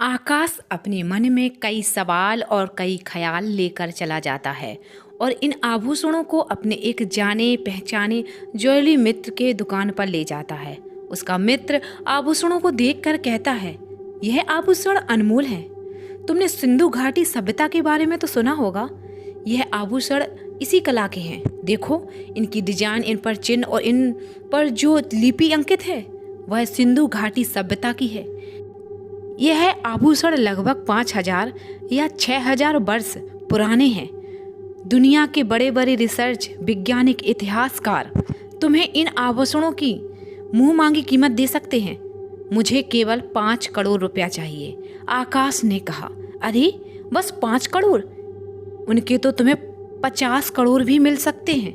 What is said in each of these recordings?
आकाश अपने मन में कई सवाल और कई ख्याल लेकर चला जाता है और इन आभूषणों को अपने एक जाने पहचाने ज्वेलरी मित्र के दुकान पर ले जाता है। उसका मित्र आभूषणों को देखकर कहता है, यह आभूषण अनमोल है। तुमने सिंधु घाटी सभ्यता के बारे में तो सुना होगा। यह आभूषण इसी कला के हैं। देखो, इनकी डिजाइन, इन पर चिन्ह और इन पर जो लिपि अंकित है वह सिंधु घाटी सभ्यता की है। यह आभूषण लगभग 5000 या 6000 वर्ष पुराने हैं। दुनिया के बड़े बड़े रिसर्च वैज्ञानिक इतिहासकार तुम्हें इन आभूषणों की मुंह मांगी कीमत दे सकते हैं। मुझे केवल 5 करोड़ रुपया चाहिए। आकाश ने कहा, अरे बस 5 करोड़? उनके तो तुम्हें 50 करोड़ भी मिल सकते हैं।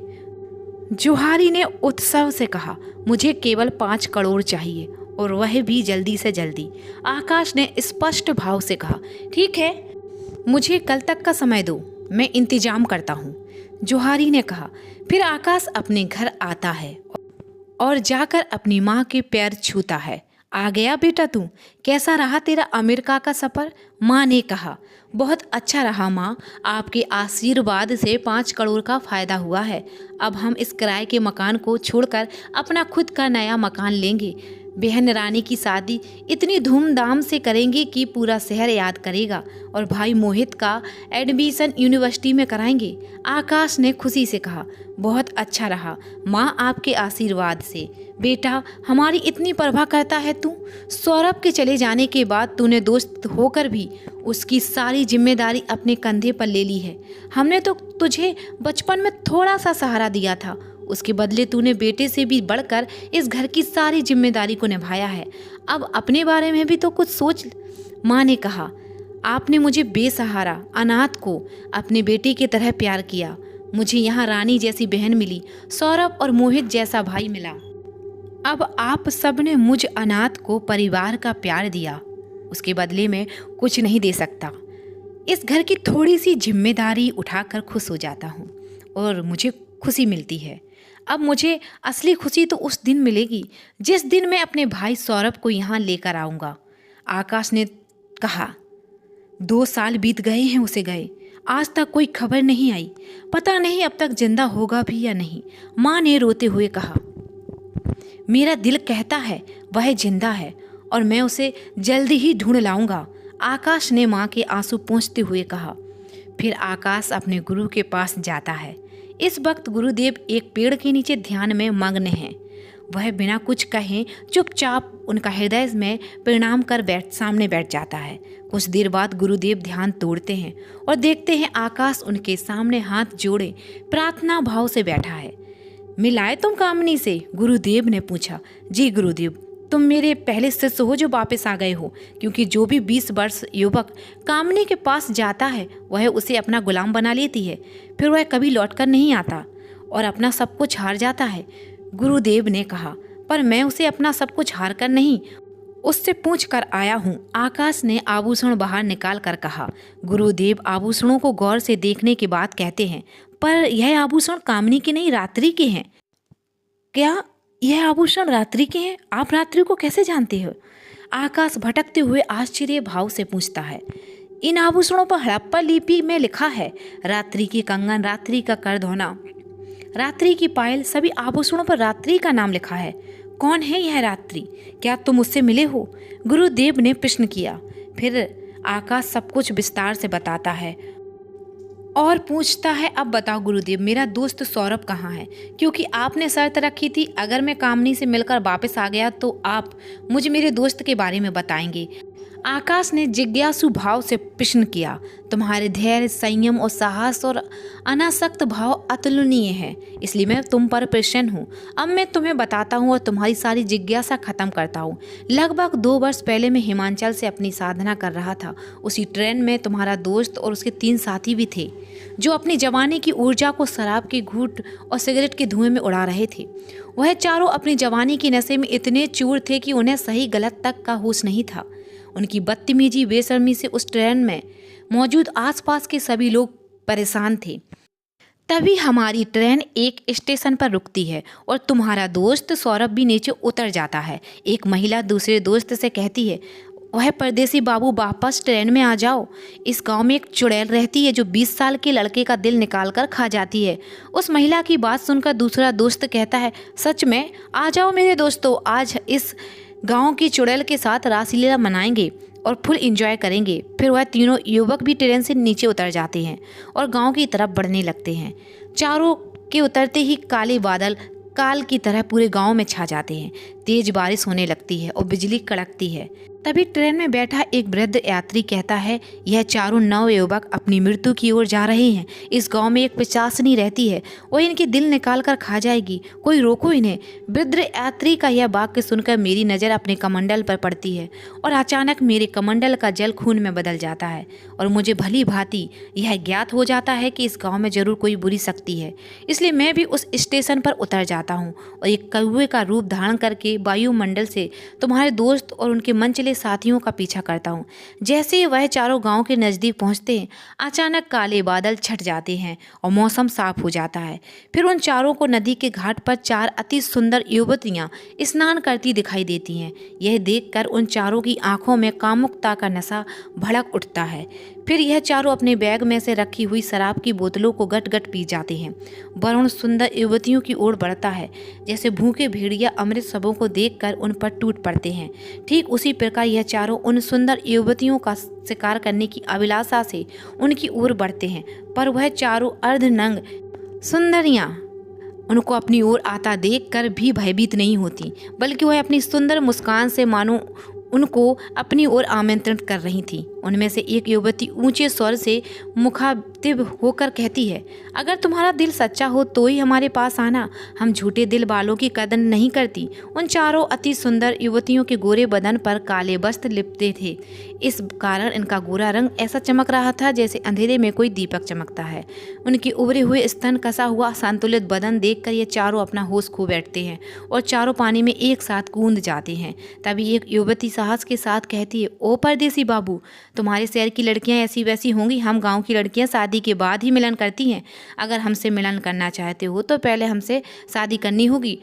जोहारी ने उत्सव से कहा, मुझे केवल 5 करोड़ चाहिए और वह भी जल्दी से जल्दी। आकाश ने स्पष्ट भाव से कहा, ठीक है, मुझे कल तक का समय दो, मैं इंतजाम करता हूँ। जोहारी ने कहा। फिर आकाश अपने घर आता है और जाकर अपनी माँ के पैर छूता है। आ गया बेटा तू, कैसा रहा तेरा अमेरिका का सफ़र? माँ ने कहा, बहुत अच्छा रहा माँ, आपके आशीर्वाद से 5 करोड़ का फ़ायदा हुआ है। अब हम इस किराए के मकान को छोड़कर अपना खुद का नया मकान लेंगे। बहन रानी की शादी इतनी धूमधाम से करेंगे कि पूरा शहर याद करेगा और भाई मोहित का एडमिशन यूनिवर्सिटी में कराएंगे। आकाश ने खुशी से कहा, बहुत अच्छा रहा माँ, आपके आशीर्वाद से। बेटा, हमारी इतनी परवाह करता है तू। सौरभ के चले जाने के बाद तूने दोस्त होकर भी उसकी सारी जिम्मेदारी अपने कंधे पर ले ली है। हमने तो तुझे बचपन में थोड़ा सा सहारा दिया था, उसके बदले तूने बेटे से भी बढ़कर इस घर की सारी जिम्मेदारी को निभाया है। अब अपने बारे में भी तो कुछ सोच। माँ ने कहा, आपने मुझे बेसहारा अनाथ को अपने बेटे की तरह प्यार किया। मुझे यहाँ रानी जैसी बहन मिली, सौरभ और मोहित जैसा भाई मिला। अब आप सब ने मुझ अनाथ को परिवार का प्यार दिया, उसके बदले में कुछ नहीं दे सकता। इस घर की थोड़ी सी जिम्मेदारी उठाकर खुश हो जाता हूँ और मुझे खुशी मिलती है। अब मुझे असली खुशी तो उस दिन मिलेगी जिस दिन मैं अपने भाई सौरभ को यहाँ लेकर आऊँगा। आकाश ने कहा, 2 साल बीत गए हैं उसे गए, आज तक कोई खबर नहीं आई। पता नहीं अब तक जिंदा होगा भी या नहीं। माँ ने रोते हुए कहा, मेरा दिल कहता है वह जिंदा है और मैं उसे जल्दी ही ढूंढ लाऊंगा। आकाश ने माँ के आंसू पोंछते हुए कहा। फिर आकाश अपने गुरु के पास जाता है। इस वक्त गुरुदेव एक पेड़ के नीचे ध्यान में मग्न हैं। वह बिना कुछ कहे चुपचाप उनका हृदय में प्रणाम कर सामने बैठ जाता है। कुछ देर बाद गुरुदेव ध्यान तोड़ते हैं और देखते हैं आकाश उनके सामने हाथ जोड़े प्रार्थना भाव से बैठा है। मिलाए तुम कामनी से? गुरुदेव ने पूछा। जी गुरुदेव, तुम मेरे पहले शिष्य हो जो वापस आ गए हो, क्योंकि जो भी 20 वर्ष युवक कामनी के पास जाता है वह उसे अपना गुलाम बना लेती है। फिर वह कभी लौटकर नहीं आता और अपना सब कुछ हार जाता है। गुरुदेव ने कहा, पर मैं उसे अपना सब कुछ हार कर नहीं, उससे पूछ कर आया हूँ। आकाश ने आभूषण बाहर निकाल कर कहा। गुरुदेव आभूषणों को गौर से देखने के बाद कहते हैं, पर यह आभूषण कामनी के नहीं, रात्रि के हैं। क्या यह आभूषण रात्रि के हैं? आप रात्रि को कैसे जानते हो? आकाश भटकते हुए आश्चर्य भाव से पूछता है। इन आभूषणों पर हड़प्पा लिपि में लिखा है, रात्रि की कंगन, रात्रि का करधौना, रात्रि की पायल, सभी आभूषणों पर रात्रि का नाम लिखा है। कौन है यह रात्रि? क्या तुम उससे मिले हो? गुरुदेव ने प्रश्न किया। फिर आकाश सब कुछ विस्तार से बताता है और पूछता है, अब बताओ गुरुदेव, मेरा दोस्त सौरभ कहाँ है? क्योंकि आपने शर्त रखी थी अगर मैं कामनी से मिलकर वापस आ गया तो आप मुझे मेरे दोस्त के बारे में बताएंगे। आकाश ने जिज्ञासु भाव से प्रश्न किया। तुम्हारे धैर्य, संयम और साहस और अनासक्त भाव अतुलनीय है, इसलिए मैं तुम पर प्रसन्न हूँ। अब मैं तुम्हें बताता हूँ और तुम्हारी सारी जिज्ञासा खत्म करता हूँ। लगभग 2 वर्ष पहले मैं हिमाचल से अपनी साधना कर रहा था। उसी ट्रेन में तुम्हारा दोस्त और उसके 3 साथी भी थे, जो अपनी जवानी की ऊर्जा को शराब के घूंट और सिगरेट के धुएं में उड़ा रहे थे। वह चारों अपनी जवानी के नशे में इतने चूर थे कि उन्हें सही गलत तक का होश नहीं था। उनकी बदतमीजी, बेशर्मी से उस ट्रेन में मौजूद आसपास के सभी लोग परेशान थे। तभी हमारी ट्रेन एक स्टेशन पर रुकती है और तुम्हारा दोस्त सौरभ भी नीचे उतर जाता है। एक महिला दूसरे दोस्त से कहती है, वह परदेसी बाबू वापस ट्रेन में आ जाओ। इस गांव में एक चुड़ैल रहती है जो 20 साल के लड़के का दिल निकाल कर खा जाती है। उस महिला की बात सुनकर दूसरा दोस्त कहता है, सच में? आ जाओ मेरे दोस्तों, आज इस गांव की चुड़ैल के साथ रासलीला मनाएंगे और फुल एंजॉय करेंगे। फिर वह तीनों युवक भी ट्रेन से नीचे उतर जाते हैं और गांव की तरफ बढ़ने लगते हैं। चारों के उतरते ही काले बादल काल की तरह पूरे गांव में छा जाते हैं। तेज बारिश होने लगती है और बिजली कड़कती है। तभी ट्रेन में बैठा एक वृद्ध यात्री कहता है, यह चारों नवयुवक अपनी मृत्यु की ओर जा रहे हैं। इस गांव में एक पिशाचनी रहती है, वह इनके दिल निकाल कर खा जाएगी, कोई रोको इन्हें। वृद्ध यात्री का यह वाक्य सुनकर मेरी नज़र अपने कमंडल पर पड़ती है और अचानक मेरे कमंडल का जल खून में बदल जाता है और मुझे भली भांति यह ज्ञात हो जाता है कि इस गाँव में जरूर कोई बुरी शक्ति है। इसलिए मैं भी उस स्टेशन पर उतर जाता हूँ और एक कौवे का रूप धारण करके वायुमंडल से तुम्हारे दोस्त और उनके मनचले साथियों का पीछा करता हूँ। जैसे ही वह चारों गांव के नज़दीक पहुँचते हैं, अचानक काले बादल छट जाते हैं और मौसम साफ हो जाता है। फिर उन चारों को नदी के घाट पर 4 अति सुंदर युवतियाँ स्नान करती दिखाई देती हैं। यह देखकर उन चारों की आंखों में कामुकता का नशा भड़क उठता है। फिर यह चारों अपने बैग में से रखी हुई शराब की बोतलों को गट गट पी जाते हैं। वरुण सुंदर युवतियों की ओर बढ़ता है, जैसे भूखे भेड़िया अमृत सबों को देखकर उन पर टूट पड़ते हैं। ठीक उसी प्रकार यह चारों उन सुंदर युवतियों का शिकार करने की अभिलाषा से उनकी ओर बढ़ते हैं, पर वह चारों अर्धनंग सुंदरियां उनको अपनी ओर आता देखकर भी भयभीत नहीं होती, बल्कि वह अपनी सुंदर मुस्कान से मानो उनको अपनी ओर आमंत्रित कर रही थी। उनमें से एक युवती ऊंचे स्वर से मुखातिब होकर कहती है, अगर तुम्हारा दिल सच्चा हो तो ही हमारे पास आना, हम झूठे दिल वालों की कदर नहीं करती। उन चारों अति सुंदर युवतियों के गोरे बदन पर काले वस्त्र लिपटे थे, इस कारण इनका गोरा रंग ऐसा चमक रहा था जैसे अंधेरे में कोई दीपक चमकता है। उनके उभरे हुए स्तन, कसा हुआ संतुलित बदन देखकर ये चारों अपना होश खो बैठते हैं और चारों पानी में एक साथ कूद जाते हैं। तभी एक युवती साहस के साथ कहती है, ओ परदेसी बाबू, तुम्हारे शहर की लड़कियां ऐसी वैसी होंगी, हम गांव की लड़कियां शादी के बाद ही मिलन करती हैं। अगर हमसे मिलन करना चाहते हो तो पहले हमसे शादी करनी होगी।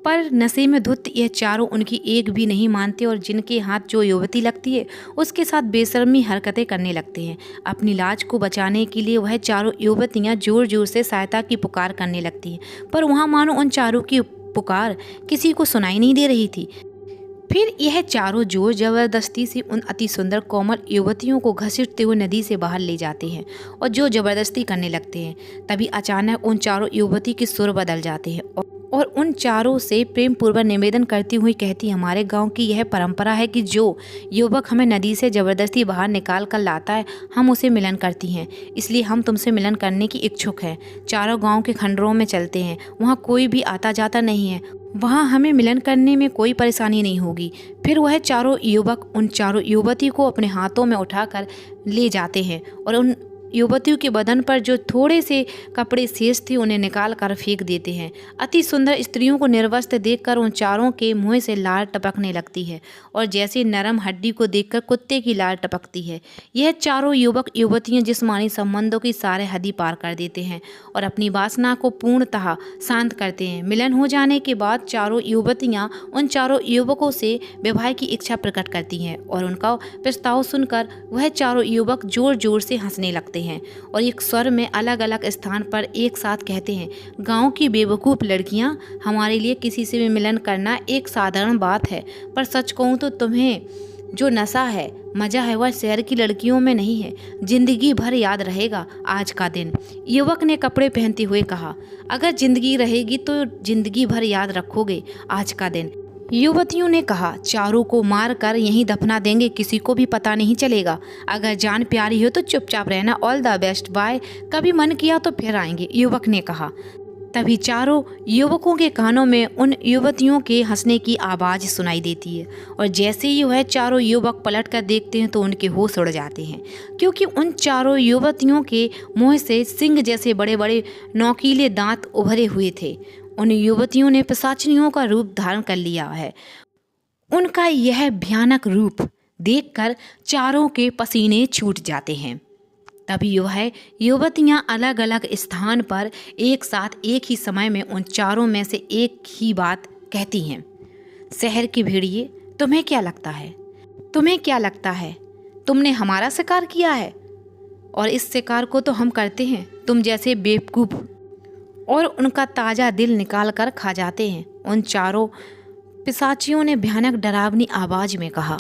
पर नशे में धुत यह चारों उनकी एक भी नहीं मानते और जिनके हाथ जो युवती लगती है उसके साथ बेशर्मी हरकतें करने लगते हैं। अपनी लाज को बचाने के लिए वह चारों युवतियां जोर जोर से सहायता की पुकार करने लगती हैं, पर वहाँ मानो उन चारों की पुकार किसी को सुनाई नहीं दे रही थी। फिर यह चारों जोर जबरदस्ती से उन अति सुंदर कोमल युवतियों को घसीटते हुए नदी से बाहर ले जाते हैं और जो जबरदस्ती करने लगते हैं। तभी अचानक उन चारों युवती के सुर बदल जाते हैं और उन चारों से प्रेम पूर्वक निवेदन करती हुई कहती, हमारे गांव की यह परंपरा है कि जो युवक हमें नदी से जबरदस्ती बाहर निकाल कर लाता है हम उसे मिलन करती हैं, इसलिए हम तुमसे मिलन करने की इच्छुक हैं। चारों गांव के खंडरों में चलते हैं, वहाँ कोई भी आता जाता नहीं है, वहाँ हमें मिलन करने में कोई परेशानी नहीं होगी। फिर वह चारों युवक उन चारों युवती को अपने हाथों में उठाकर ले जाते हैं और उन युवतियों के बदन पर जो थोड़े से कपड़े शेष थे उन्हें निकाल कर फेंक देते हैं। अति सुंदर स्त्रियों को निर्वस्त्र देखकर उन चारों के मुंह से लार टपकने लगती है और जैसे नरम हड्डी को देखकर कुत्ते की लार टपकती है। यह चारों युवक युवतियां जिस्मानी संबंधों की सारे हदी पार कर देते हैं और अपनी वासना को पूर्णतः शांत करते हैं। मिलन हो जाने के बाद चारों युवतियां उन चारों युवकों से विवाह की इच्छा प्रकट करती हैं और उनका प्रस्ताव सुनकर वह चारों युवक जोर जोर से हंसने लगते हैं और एक स्वर में अलग अलग स्थान पर एक साथ कहते हैं, गांव की बेवकूफ़ लड़कियां, हमारे लिए किसी से भी मिलन करना एक साधारण बात है, पर सच कहूँ तो तुम्हें जो नशा है, मज़ा है, वह शहर की लड़कियों में नहीं है। जिंदगी भर याद रहेगा आज का दिन। युवक ने कपड़े पहनते हुए कहा, अगर जिंदगी रहेगी तो जिंदगी भर याद रखोगे आज का दिन। युवतियों ने कहा, चारों को मार कर यहीं दफना देंगे, किसी को भी पता नहीं चलेगा। अगर जान प्यारी हो तो चुपचाप रहना, ऑल द बेस्ट, बाय, कभी मन किया तो फिर आएंगे, युवक ने कहा। तभी चारों युवकों के कानों में उन युवतियों के हंसने की आवाज़ सुनाई देती है और जैसे ही वह चारों युवक पलट कर देखते हैं तो उनके होश उड़ जाते हैं, क्योंकि उन चारों युवतियों के मुँह से सिंह जैसे बड़े बड़े नोकीले दांत उभरे हुए थे। उन युवतियों ने पिशाचिनियों का रूप धारण कर लिया है। उनका यह भयानक रूप देखकर चारों के पसीने छूट जाते हैं। तभी वह युवतियां अलग अलग स्थान पर एक साथ एक ही समय में उन चारों में से एक ही बात कहती हैं, शहर की भेड़िए, तुम्हें क्या लगता है तुम्हें क्या लगता है तुमने हमारा शिकार किया है? और इस शिकार को तो हम करते हैं तुम जैसे बेवकूफ़। और उनका ताज़ा दिल निकाल कर खा जाते हैं, उन चारों पिशाचियों ने भयानक डरावनी आवाज़ में कहा।